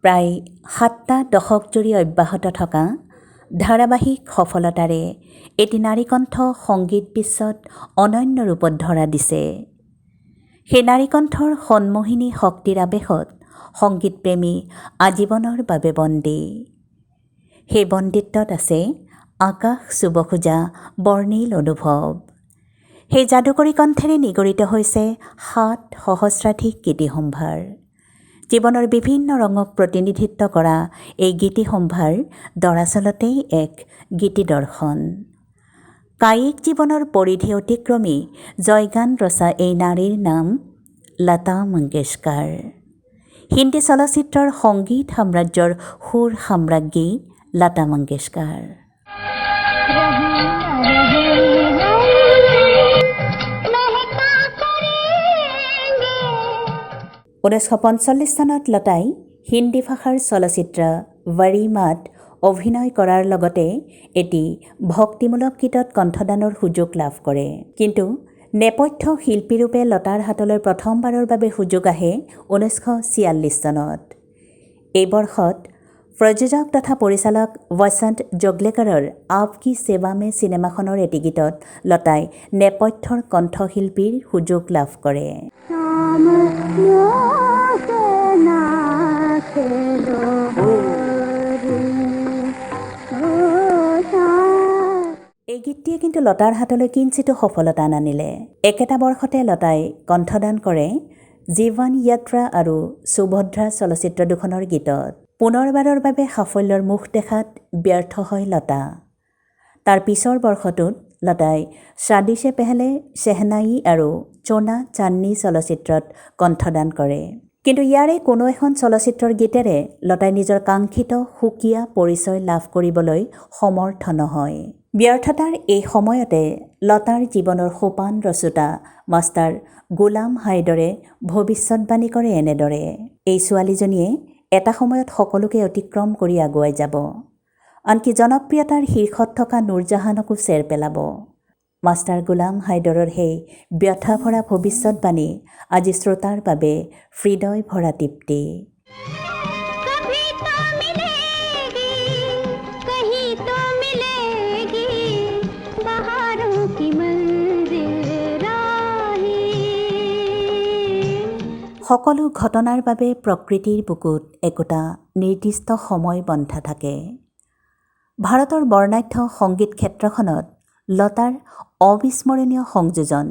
প্ৰায় 7টা দশক জুৰি অব্যাহত থকা ধাৰাবাহিক সফলতাৰে এটি নাৰীকণ্ঠ সংগীত বিশ্বত অনন্য ৰূপত ধৰা দিছে। সেই নাৰীকণ্ঠৰ সন্মোহিনী শক্তিৰ আৱেশত সংগীতপ্ৰেমী আজীৱনৰ বাবে বন্দী। সেই বন্দিত্বত আছে আকাশ চুব খোজা বৰ্ণিল অনুভৱ। সেই যাদুকৰী কণ্ঠেৰে নিগৰিত হৈছে 7 সহস্ৰাধিক গীতিসম্ভাৰ। জীৱনৰ বিভিন্ন ৰঙক প্ৰতিনিধিত্ব কৰা এই গীতিসম্ভাৰ দৰাচলতেই এক গীতিদৰ্শন। কায়িক জীৱনৰ পৰিধি অতিক্ৰমী জয়গান ৰচা এই নাৰীৰ নাম লতা মংগেশকাৰ। হিন্দী চলচ্চিত্ৰৰ সংগীত সাম্ৰাজ্যৰ সুৰ সাম্ৰাজ্ঞী লতা মংগেশকাৰ। 1945 চনত লতাই হিন্দী ভাষাৰ চলচ্চিত্ৰ ৱৰিমাত অভিনয় কৰাৰ লগতে এটি ভক্তিমূলক গীতত কণ্ঠদানৰ সুযোগ লাভ কৰে। কিন্তু নেপথ্য শিল্পীৰূপে লতাৰ হাতলৈ প্ৰথমবাৰৰ বাবে সুযোগ আহে 1946 চনত। এই বৰ্ষত প্ৰযোজক তথা পৰিচালক বসন্ত জগলেকাৰৰ আপ কি সেৱা মে চিনেমাখনৰ এটি গীতত লতাই নেপথ্যৰ কণ্ঠশিল্পীৰ সুযোগ লাভ কৰে। এই গীতটিয়ে কিন্তু লতাৰ হাতলৈ কিঞ্চিতো সফলতা নানিলে। একেটা বৰ্ষতে লতাই কণ্ঠদান কৰে জীৱন যাত্ৰা আৰু সুভদ্ৰা চলচ্চিত্ৰ দুখনৰ গীতত। পুনৰবাৰৰ বাবে সাফল্যৰ মুখ দেখাত ব্যৰ্থ হয় লতা। তাৰ পিছৰ বৰ্ষটোত লতাই শাদী সে পেহলে, শেহনাই আৰু চোনা চান্নী চলচ্চিত্ৰত কণ্ঠদান কৰে। কিন্তু ইয়াৰে কোনো এখন চলচ্চিত্ৰৰ গীতেৰে লতাই নিজৰ কাংক্ষিত সুকীয়া পৰিচয় লাভ কৰিবলৈ সমৰ্থ নহয়। ব্যৰ্থতাৰ এই সময়তে লতাৰ জীৱনৰ সোপান ৰচোতা মাষ্টাৰ গোলাম হায়দৰে ভৱিষ্যতবাণী কৰে এনেদৰে, এই ছোৱালীজনীয়ে এটা সময়ত সকলোকে অতিক্ৰম কৰি আগুৱাই যাব, আনকি জনপ্ৰিয়তাৰ শীৰ্ষত থকা নুৰজাহানকো চেৰ পেলাব। মাষ্টাৰ গোলাম হায়দৰৰ সেই ব্যথা ভৰা ভৱিষ্যতবাণী আজি শ্ৰোতাৰ বাবে হৃদয় ভৰা তৃপ্তি। সকলো ঘটনাৰ বাবে প্ৰকৃতিৰ বুকুত একোটা নিৰ্দিষ্ট সময় বন্ধা থাকে। ভাৰতৰ বৰ্ণাঢ্য সংগীত ক্ষেত্ৰখনত লতাৰ অবিস্মৰণীয় সংযোজন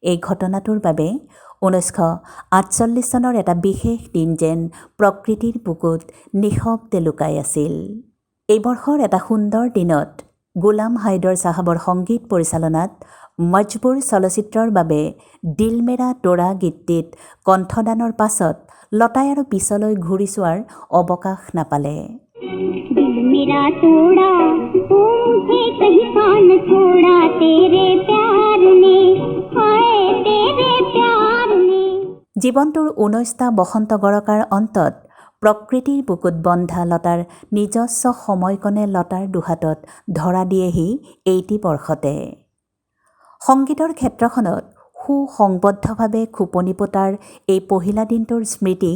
এই ঘটনাটোৰ বাবে 1948 চনৰ এটা বিশেষ দিন যেন প্ৰকৃতিৰ বুকুত নিঃশব্দে লুকাই আছিল। এই বৰ্ষৰ এটা সুন্দৰ দিনত গোলাম হায়দৰ চাহাবৰ সংগীত পৰিচালনাত মজবুৰ চলচ্চিত্ৰৰ বাবে দিল মেৰা তোৰা গীতটিত কণ্ঠদানৰ পাছত লতাই আৰু পিছলৈ ঘূৰি চোৱাৰ অৱকাশ নাপালে। জীৱনটোৰ 19টা বসন্ত গৰকাৰ অন্তত প্ৰকৃতিৰ বুকুত বন্ধা লতাৰ নিজস্ব সময়কণে লতাৰ দুহাতত ধৰা দিয়েহি এইটি বৰ্ষতে। সংগীতৰ ক্ষেত্ৰখনত সুসংবদ্ধভাৱে খোপনি পোতাৰ এই পহিলা দিনটোৰ স্মৃতি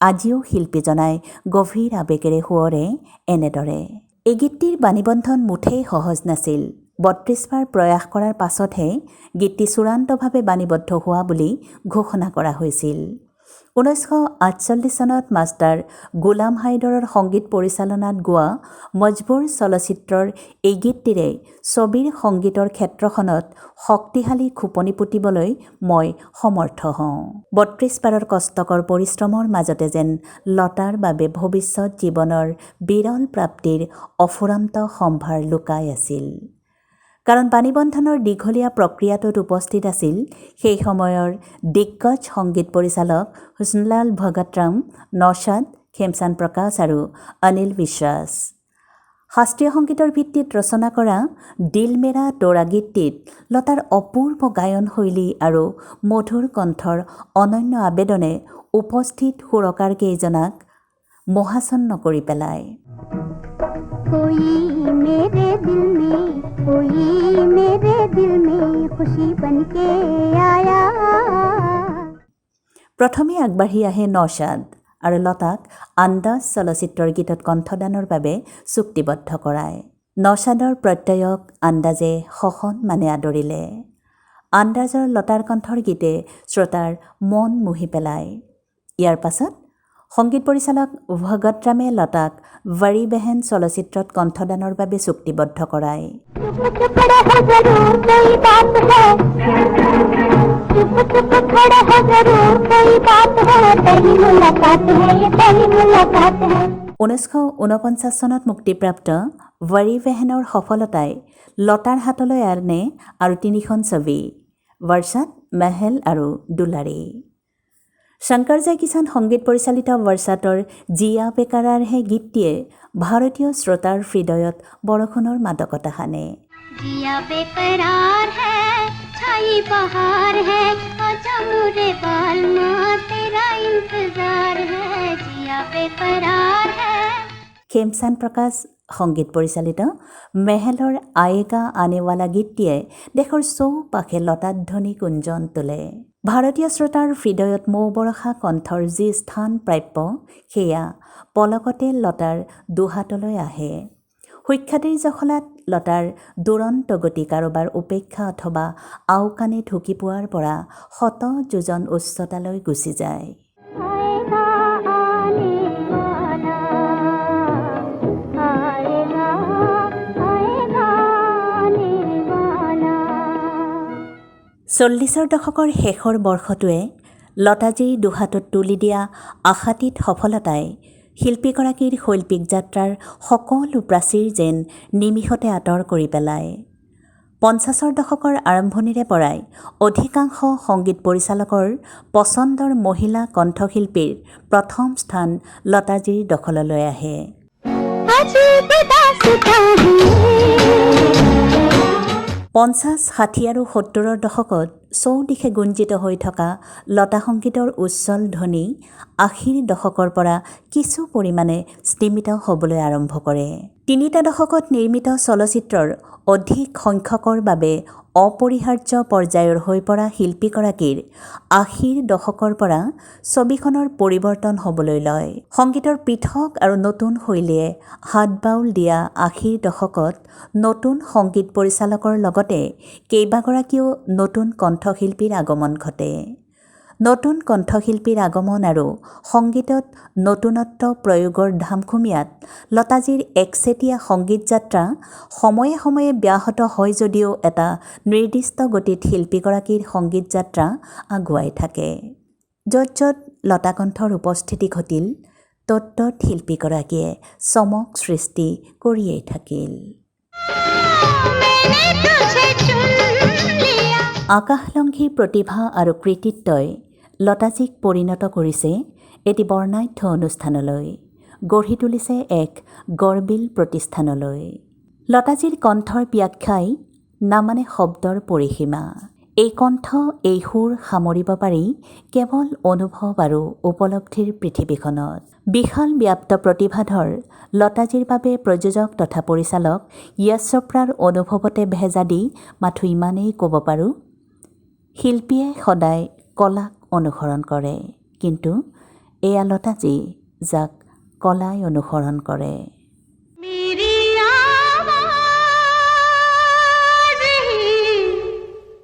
আজিও শিল্পীজনাই গভীৰ আৱেগেৰে সোঁৱৰে এনেদৰে। এই গীতটিৰ বাণীবন্ধন মুঠেই সহজ নাছিল। 32 বাৰ প্ৰয়াস কৰাৰ পাছতহে গীতটি চূড়ান্তভাৱে বাণীবদ্ধ হোৱা বুলি ঘোষণা কৰা হৈছিল। 1948 চনত মাষ্টাৰ গোলাম হায়দৰৰ সংগীত পৰিচালনাত গোৱা মজবুৰ চলচ্চিত্ৰৰ এই গীতটিৰে ছবিৰ সংগীতৰ ক্ষেত্ৰখনত শক্তিশালী খোপনি পুতিবলৈ মই সমৰ্থ হওঁ। 32 বাৰৰ কষ্টকৰ পৰিশ্ৰমৰ মাজতে যেন লতাৰ বাবে ভৱিষ্যত জীৱনৰ বিৰল প্ৰাপ্তিৰ অফুৰন্ত সম্ভাৰ লুকাই আছিল। কাৰণ বাণীবন্ধনৰ দীঘলীয়া প্ৰক্ৰিয়াটোত উপস্থিত আছিল সেই সময়ৰ দিগ্গজ সংগীত পৰিচালক হুছনলাল ভগতৰাম, নৌশাদ, খেমচান্দ প্ৰকাশ আৰু অনিল বিশ্বাস। শাস্ত্ৰীয় সংগীতৰ ভিত্তিত ৰচনা কৰা দিল মেৰা তোৰা গীতটিত লতাৰ অপূৰ্ব গায়ন শৈলী আৰু মধুৰ কণ্ঠৰ অনন্য আবেদনে উপস্থিত সুৰকাৰ কেইজনাক মোহাচন্ন কৰি পেলায়। প্ৰথমে আগবাঢ়ি আহে নৌশাদ আৰু লতাক আন্দাজ চলচ্চিত্ৰৰ গীতত কণ্ঠদানৰ বাবে চুক্তিবদ্ধ কৰায়। নৌচাদৰ প্ৰত্যয়ক আন্দাজে সসন্মানে আদৰিলে। আন্দাজৰ লতাৰ কণ্ঠৰ গীতে শ্ৰোতাৰ মন মুহি পেলায়। ইয়াৰ পাছত সংগীত পৰিচালক ভগতৰামে লতাক ৱৰী বেহেন চলচ্চিত্ৰত কণ্ঠদানৰ বাবে চুক্তিবদ্ধ কৰায়। (1949) চনত মুক্তিপ্ৰাপ্ত ৱৰী বেহেনৰ সফলতাই লতাৰ হাতলৈ আনে আৰু 3খন ছবি বৰসাত, মেহেল আৰু দুলাৰী। শংকৰ জয়কিষাণ সংগীত পৰিচালিত বৰসাতৰ জিয়া বেকাৰাৰহে গীতটিয়ে ভাৰতীয় শ্ৰোতাৰ হৃদয়ত বৰষুণৰ মাদকতা সানে। জিয়া বেকৰাৰ হে ছাই বাহাৰ হে আজা মুৰে বালমা তেৰা ইন্তজাৰ হে জিয়া বেকৰাৰ হে। খেমচান্দ প্ৰকাশ সংগীত পৰিচালিত মেহেলৰ আয়েগা আনেৱালা গীতটিয়ে দেশৰ চৌপাশে লতাধ্বনি কুঞ্জন তোলে। ভাৰতীয় শ্ৰোতাৰ হৃদয়ত মৌ বৰষা কণ্ঠৰ যি স্থান প্ৰাপ্য সেয়া পলকতে লতাৰ দুহাতলৈ আহে। সুখ্যাতিৰ জখলাত লতাৰ দুৰন্ত গতি কাৰোবাৰ উপেক্ষা অথবা আওকাণে ঢুকি পোৱাৰ পৰা শত যোজন উচ্চতালৈ গুচি যায়। চল্লিছৰ দশকৰ শেষৰ বৰ্ষটোৱে লতাজীৰ দুহাতত তুলি দিয়া আশাতীত সফলতাই শিল্পীগৰাকীৰ শৈল্পিক যাত্ৰাৰ সকলো প্ৰাচীৰ যেন নিমিষতে আঁতৰ কৰি পেলায়। 50ৰ দশকৰ আৰম্ভণিৰে পৰাই অধিকাংশ সংগীত পৰিচালকৰ পচন্দৰ মহিলা কণ্ঠশিল্পীৰ প্ৰথম স্থান লতাজীৰ দখললৈ আহে। 50, 60 আৰু 70ৰ দশকত চৌদিশে গুঞ্জিত হৈ থকা লতা সংগীতৰ উজ্জ্বল ধ্বনি 80ৰ দশকৰ পৰা কিছু পৰিমাণে স্তিমিত হ'বলৈ আৰম্ভ কৰে। 3টা দশকত নিৰ্মিত চলচ্চিত্ৰৰ অধিক সংখ্যকৰ বাবে অপৰিহাৰ্য পৰ্যায়ৰ হৈ পৰা শিল্পীগৰাকীৰ 80ৰ দশকৰ পৰা ছবিখনৰ পৰিৱৰ্তন হ'বলৈ লয়। সংগীতৰ পৃথক আৰু নতুন শৈলীয়ে হাতবাউল দিয়া 80ৰ দশকত নতুন সংগীত পৰিচালকৰ লগতে কেইবাগৰাকীও নতুন কণ্ঠশিল্পীৰ আগমন ঘটে। নতুন কণ্ঠশিল্পীৰ আগমন আৰু সংগীতত নতুনত্ব প্ৰয়োগৰ ধামখুমীয়াত লতাজীৰ একচেটীয়া সংগীত যাত্ৰা সময়ে সময়ে ব্যাহত হয় যদিও এটা নিৰ্দিষ্ট গতিত শিল্পীগৰাকীৰ সংগীত যাত্ৰা আগুৱাই থাকে। য'ত য'ত লতাকণ্ঠৰ উপস্থিতি ঘটিল ত'ত ত'ত শিল্পীগৰাকীয়ে চমক সৃষ্টি কৰিয়েই থাকিল। আকাশলংঘী প্ৰতিভা আৰু কৃতিত্বই লতাজীক পৰিণত কৰিছে এটি বৰ্ণাঢ্য অনুষ্ঠানলৈ, গঢ়ি তুলিছে এক গৰ্বিল প্ৰতিষ্ঠানলৈ। লতাজীৰ কণ্ঠৰ ব্যাখ্যাই নামানে শব্দৰ পৰিসীমা। এই কণ্ঠ, এই সুৰ সামৰিব পাৰি কেৱল অনুভৱ আৰু উপলব্ধিৰ পৃথিৱীখনত। বিশাল ব্যাপ্ত প্ৰতিভাধৰ লতাজীৰ বাবে প্ৰযোজক তথা পৰিচালক য়শ চোপ্ৰাৰ অনুভৱতে ভেজা দি মাথো ইমানেই ক'ব পাৰোঁ, শিল্পীয়ে সদায় কলাক অনুসৰণ কৰে, কিন্তু এয়া লতাজী যাক কলাই অনুসৰণ কৰে।